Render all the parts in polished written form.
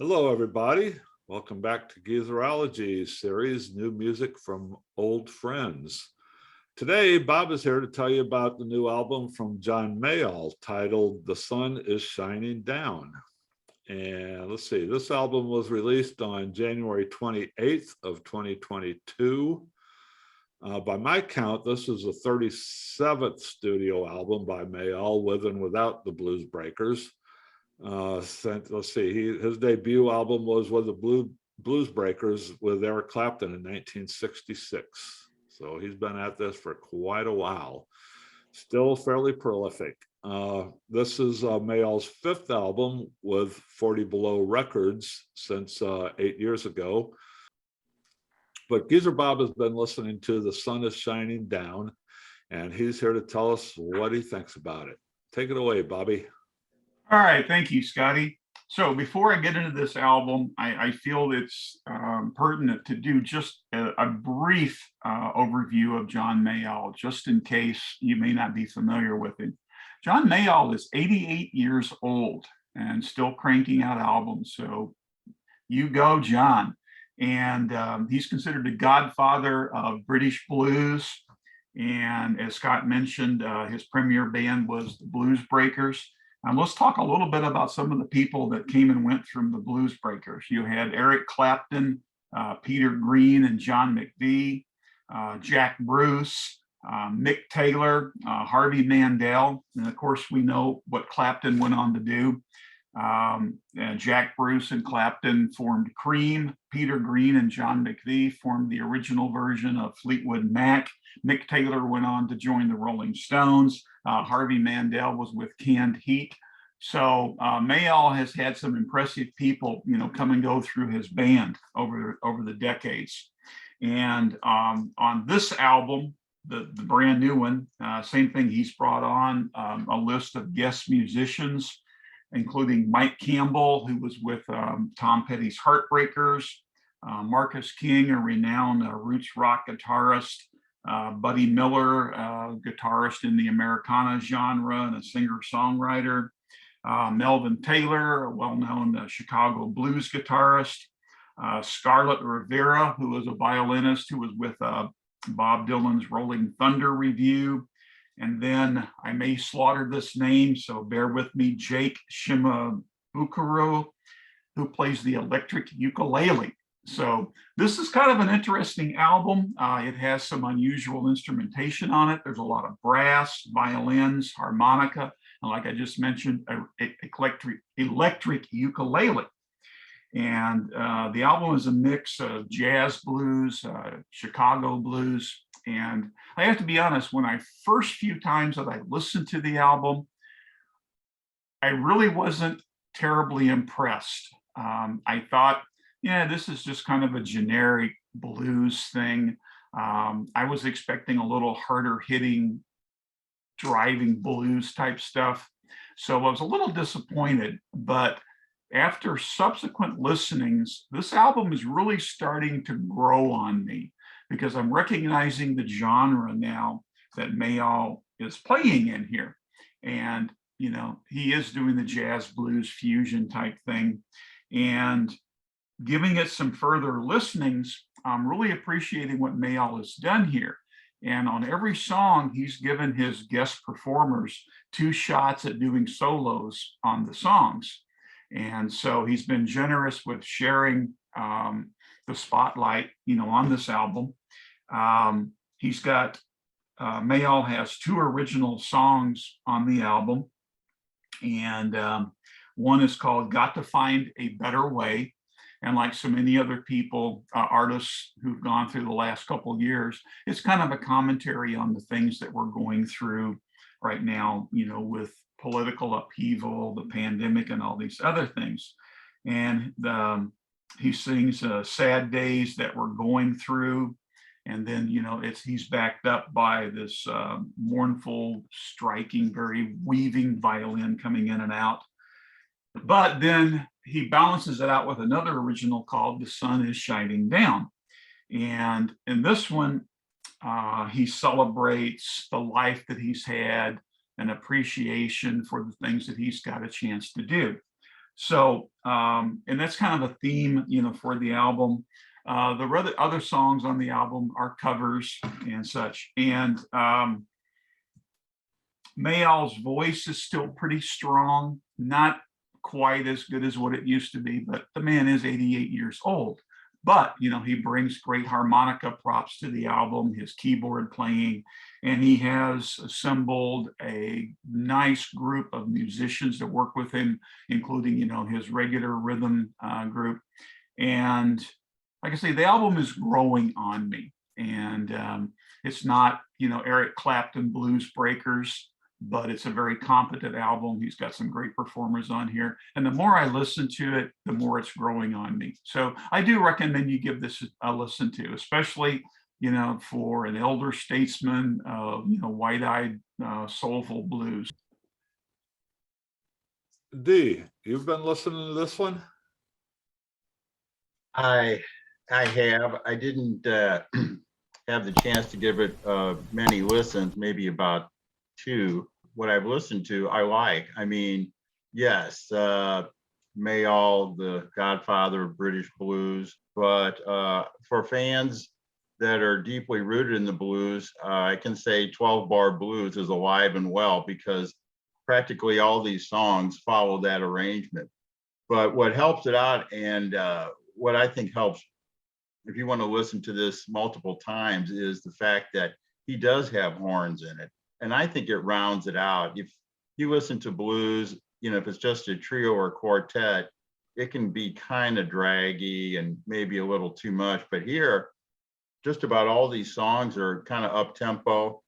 Hello, everybody. Welcome back to Geezerology series, New Music from Old Friends. Today, Bob is here to tell you about the new album from John Mayall titled The Sun is Shining Down. And let's see, this album was released on January 28th of 2022. By my count, this is the 37th studio album by Mayall, with and without the Blues Breakers. Let's see, his debut album was with the Blues Breakers with Eric Clapton in 1966. So he's been at this for quite a while. Still fairly prolific. This is Mayall's fifth album with 40 Below Records since 8 years ago. But Geezer Bob has been listening to The Sun is Shining Down, and he's here to tell us what he thinks about it. Take it away, Bobby. All right, thank you, Scotty. So before I get into this album, I feel it's pertinent to do just a brief overview of John Mayall, just in case you may not be familiar with him. John Mayall is 88 years old and still cranking out albums. So you go, John. And he's considered the godfather of British blues. And as Scott mentioned, his premier band was the Blues Breakers. Let's talk a little bit about some of the people that came and went from the Blues Breakers. You had Eric Clapton, Peter Green, and John McVie, Jack Bruce, Mick Taylor, Harvey Mandel, and of course we know what Clapton went on to do. Jack Bruce and Clapton formed Cream. Peter Green and John McVie formed the original version of Fleetwood Mac. Mick Taylor went on to join the Rolling Stones. Harvey Mandel was with Canned Heat. So Mayall has had some impressive people, come and go through his band over the decades. And on this album, the brand new one, same thing, he's brought on a list of guest musicians, including Mike Campbell, who was with Tom Petty's Heartbreakers, Marcus King, a renowned roots rock guitarist, Buddy Miller, guitarist in the Americana genre and a singer-songwriter, Melvin Taylor, a well-known Chicago blues guitarist, Scarlett Rivera, who was a violinist who was with Bob Dylan's Rolling Thunder Review. And then I may slaughter this name, so bear with me, Jake Shimabukuro, who plays the electric ukulele. So this is kind of an interesting album. It has some unusual instrumentation on it. There's a lot of brass, violins, harmonica, and like I just mentioned, electric ukulele. And the album is a mix of jazz blues, Chicago blues. And I have to be honest, when I first few times that I listened to the album, I really wasn't terribly impressed. I thought, yeah, this is just kind of a generic blues thing. I was expecting a little harder hitting, driving blues type stuff. So I was a little disappointed, but after subsequent listenings, this album is really starting to grow on me because I'm recognizing the genre now that Mayall is playing in here. And, he is doing the jazz blues fusion type thing. And giving it some further listenings, I'm really appreciating what Mayall has done here. And on every song, he's given his guest performers 2 shots at doing solos on the songs. And so he's been generous with sharing the spotlight, on this album. He's got, Mayall has 2 original songs on the album. And one is called Got to Find a Better Way. And like so many other people, artists who've gone through the last couple of years, it's kind of a commentary on the things that we're going through right now, with political upheaval, the pandemic, and all these other things. And he sings sad days that we're going through. And then, he's backed up by this mournful, striking, very weaving violin coming in and out. But then he balances it out with another original called The Sun is Shining Down. And in this one, he celebrates the life that he's had, an appreciation for the things that he's got a chance to do. So, and that's kind of a theme, for the album. The other songs on the album are covers and such. And Mayall's voice is still pretty strong, not quite as good as what it used to be, but the man is 88 years old. But, he brings great harmonica props to the album, his keyboard playing, and he has assembled a nice group of musicians that work with him, including, his regular rhythm group. And like I say, the album is growing on me. And it's not, Eric Clapton Blues Breakers, but it's a very competent album. He's got some great performers on here. And the more I listen to it, the more it's growing on me. So I do recommend you give this a listen to, especially, for an elder statesman of, wide-eyed, soulful blues. Dee, you've been listening to this one? I have. I didn't have the chance to give it many listens, maybe about 2. What I've listened to, I like. I mean, yes, Mayall, the godfather of British blues, but for fans that are deeply rooted in the blues, I can say 12-bar blues is alive and well, because practically all these songs follow that arrangement. But what helps it out, and what I think helps, if you want to listen to this multiple times, is the fact that he does have horns in it. And I think it rounds it out. If you listen to blues, if it's just a trio or quartet, it can be kind of draggy and maybe a little too much. But here, just about all these songs are kind of up tempo.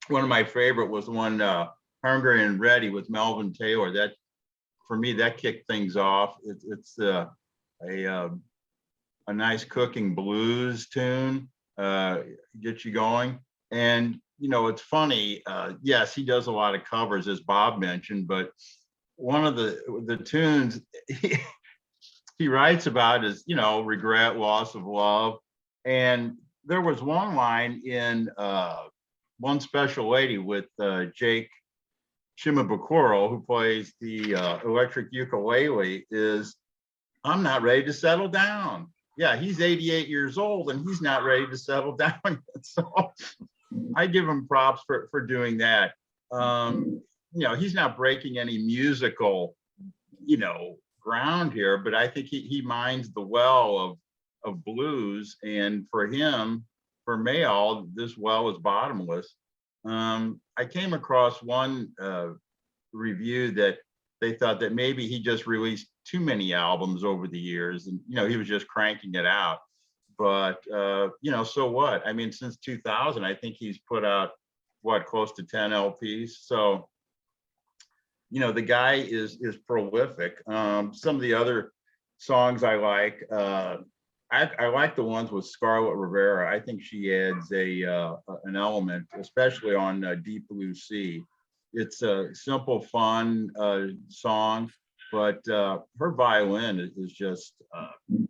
One of my favorite was the one, Hungry and Ready with Melvin Taylor. That, for me, that kicked things off. It's a nice cooking blues tune, get you going. And it's funny. Yes, he does a lot of covers, as Bob mentioned, but one of the tunes he writes about is, regret, loss of love. And there was one line in One Special Lady with Jake Shimabukuro, who plays the electric ukulele, is, I'm not ready to settle down. Yeah, he's 88 years old and he's not ready to settle down yet. So I give him props for doing that. He's not breaking any musical, ground here, but I think he mines the well of blues. And for him, for Mayall, this well is bottomless. I came across one review that they thought that maybe he just released too many albums over the years, and he was just cranking it out. But so what? I mean, since 2000, I think he's put out close to 10 LPs. So the guy is prolific. Some of the other songs I like, I like the ones with Scarlett Rivera. I think she adds an element, especially on Deep Blue Sea. It's a simple, fun song, but her violin is just,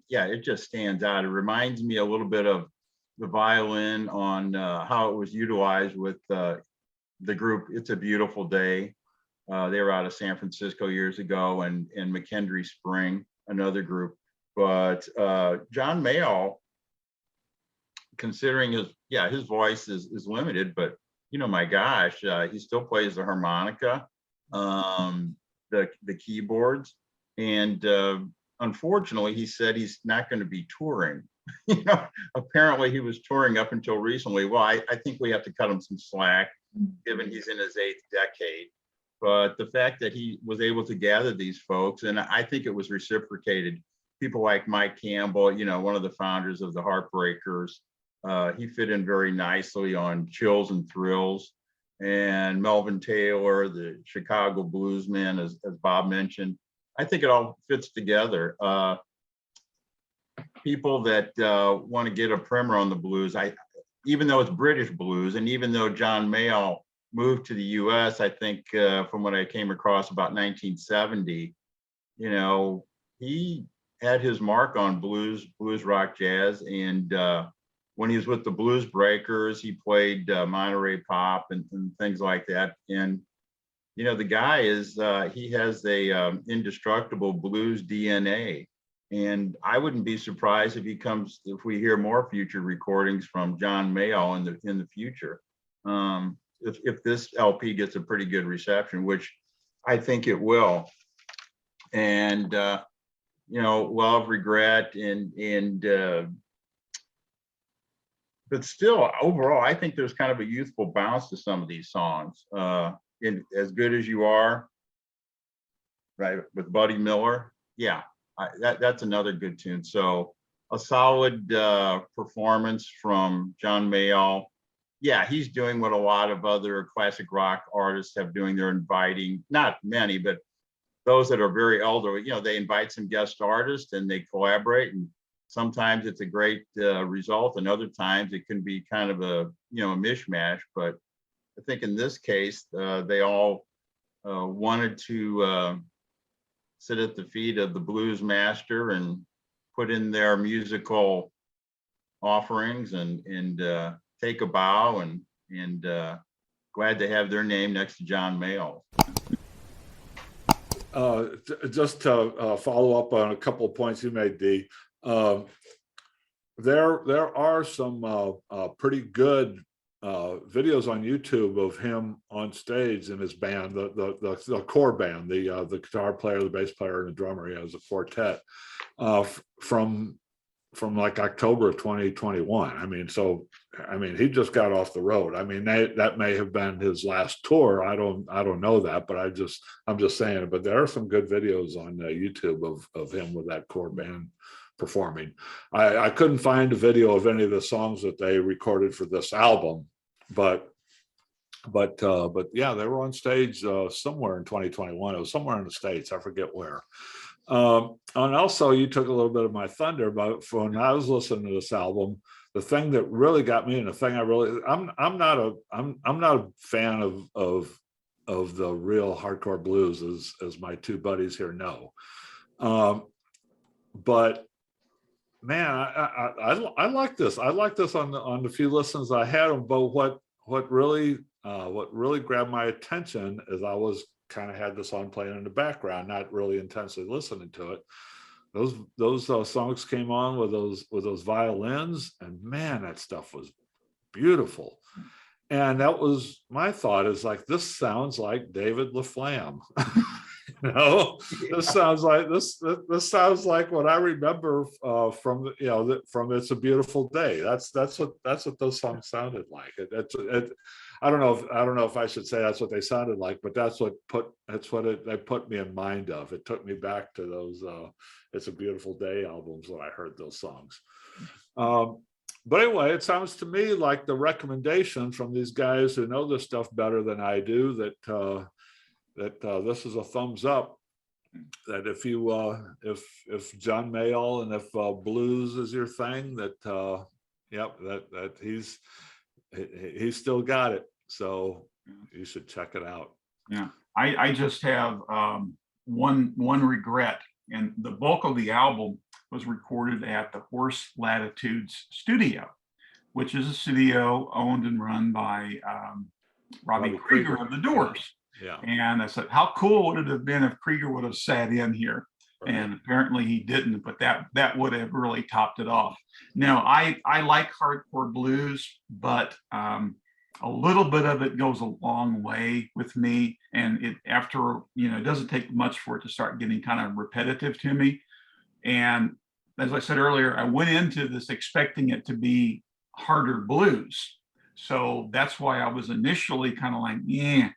it just stands out. It reminds me a little bit of the violin on how it was utilized with the group It's a Beautiful Day. They were out of San Francisco years ago, and McKendree Spring, another group. But John Mayall, considering his voice is limited, but my gosh, he still plays the harmonica, the keyboards, and unfortunately, he said he's not going to be touring. Apparently he was touring up until recently. Well, I think we have to cut him some slack, given he's in his 8th decade. But the fact that he was able to gather these folks, and I think it was reciprocated. People like Mike Campbell, one of the founders of the Heartbreakers, he fit in very nicely on Chills and Thrills. And Melvin Taylor, the Chicago bluesman, as Bob mentioned. I think it all fits together. People that want to get a primer on the blues, even though it's British blues, and even though John Mayall moved to the US, I think from what I came across about 1970, he had his mark on blues, rock, jazz. And when he was with the Blues Breakers, he played Monterey pop and things like that. And you know, the guy is, he has a indestructible blues DNA. And I wouldn't be surprised if we hear more future recordings from John Mayall in the future. If this LP gets a pretty good reception, which I think it will. And, you know, Love, Regret, but still, overall, I think there's kind of a youthful bounce to some of these songs. In As Good as You Are, right, with Buddy Miller. Yeah, that's another good tune. So a solid performance from John Mayall. Yeah, he's doing what a lot of other classic rock artists have doing. They're inviting, not many, but those that are very elderly, you know, they invite some guest artists and they collaborate, and sometimes it's a great result, and other times it can be kind of a, you know, a mishmash. But I think in this case, they all wanted to sit at the feet of the blues master and put in their musical offerings and take a bow, and glad to have their name next to John Mayall. Just to follow up on a couple of points you made, Dee. There are some pretty good videos on YouTube of him on stage in his band, the core band, the guitar player, the bass player, and the drummer. He has a quartet from like October of 2021. I mean, he just got off the road. I mean, that may have been his last tour. I don't know that, but I'm just saying it. But there are some good videos on YouTube of him with that core band performing. I couldn't find a video of any of the songs that they recorded for this album, but yeah, they were on stage somewhere in 2021. It was somewhere in the States. I forget where. And also, you took a little bit of my thunder, but when I was listening to this album, the thing that really got me, and the thing I'm not a fan of the real hardcore blues, as my two buddies here know. But man, I like this. I like this on the few listens I had them. But what really grabbed my attention is I was kind of had this on playing in the background, not really intensely listening to it. Those songs came on with those violins, and man, that stuff was beautiful. And that was my thought, is like, this sounds like David LaFlamme. You know, this sounds like this sounds like what I remember from It's a Beautiful Day. That's what those songs sounded like. I don't know if I should say that's what they sounded like, but they put me in mind of. It took me back to those It's a Beautiful Day albums when I heard those songs. But anyway, it sounds to me like the recommendation from these guys who know this stuff better than I do, that this is a thumbs up. That if John Mayall and if blues is your thing, that he's still got it. So you should check it out. Yeah, I just have one regret, and the bulk of the album was recorded at the Horse Latitudes studio, which is a studio owned and run by Robbie Krieger of the Doors. Yeah. And I said, how cool would it have been if Krieger would have sat in here? Right. And apparently he didn't, but that would have really topped it off. Now, I like hardcore blues, but a little bit of it goes a long way with me. And it doesn't take much for it to start getting kind of repetitive to me. And as I said earlier, I went into this expecting it to be harder blues. So that's why I was initially kind of like, yeah.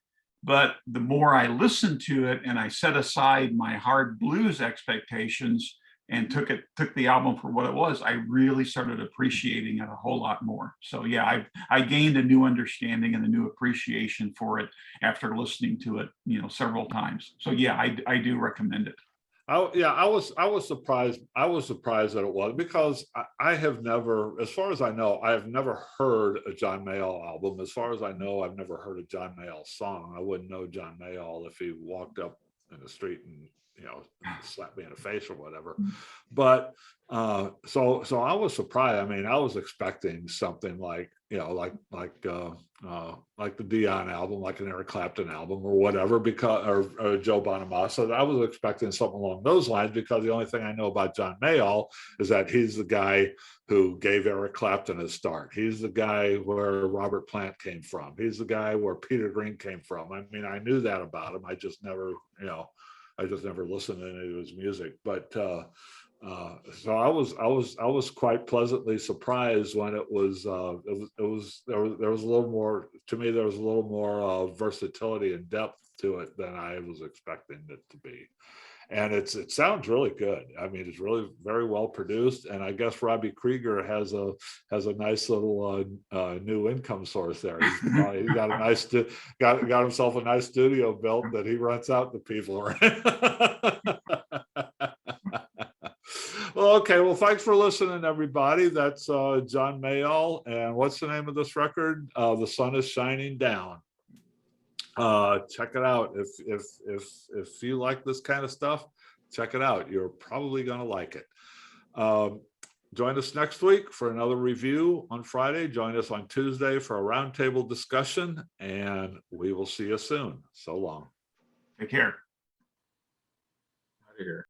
But the more I listened to it and I set aside my hard blues expectations and took the album for what it was, I really started appreciating it a whole lot more. So yeah, I gained a new understanding and a new appreciation for it after listening to it, several times. So yeah, I do recommend it. I was surprised. I was surprised that it was, because I have never, as far as I know, I have never heard a John Mayall album. As far as I know, I've never heard a John Mayall song. I wouldn't know John Mayall if he walked up in the street and slapped me in the face or whatever. But so I was surprised. I mean, I was expecting something like you know, like the Dion album, like an Eric Clapton album or whatever, because or Joe Bonamassa. I was expecting something along those lines, because the only thing I know about John Mayall is that he's the guy who gave Eric Clapton his start. He's the guy where Robert Plant came from. He's the guy where Peter Green came from. I mean, I knew that about him. I just never, you know, I just never listened to any of his music. But so I was quite pleasantly surprised when there was a little more, to me, there was a little more versatility and depth to it than I was expecting it to be. And it sounds really good. I mean, it's really very well produced, and I guess Robbie Krieger has a nice little new income source there. He got a nice got himself a nice studio built that he rents out to people. Well, okay. Well, thanks for listening, everybody. That's John Mayall, and what's the name of this record? The Sun is Shining Down. Check it out. If you like this kind of stuff, check it out. You're probably going to like it. Join us next week for another review on Friday. Join us on Tuesday for a roundtable discussion, and we will see you soon. So long. Take care. Out of here.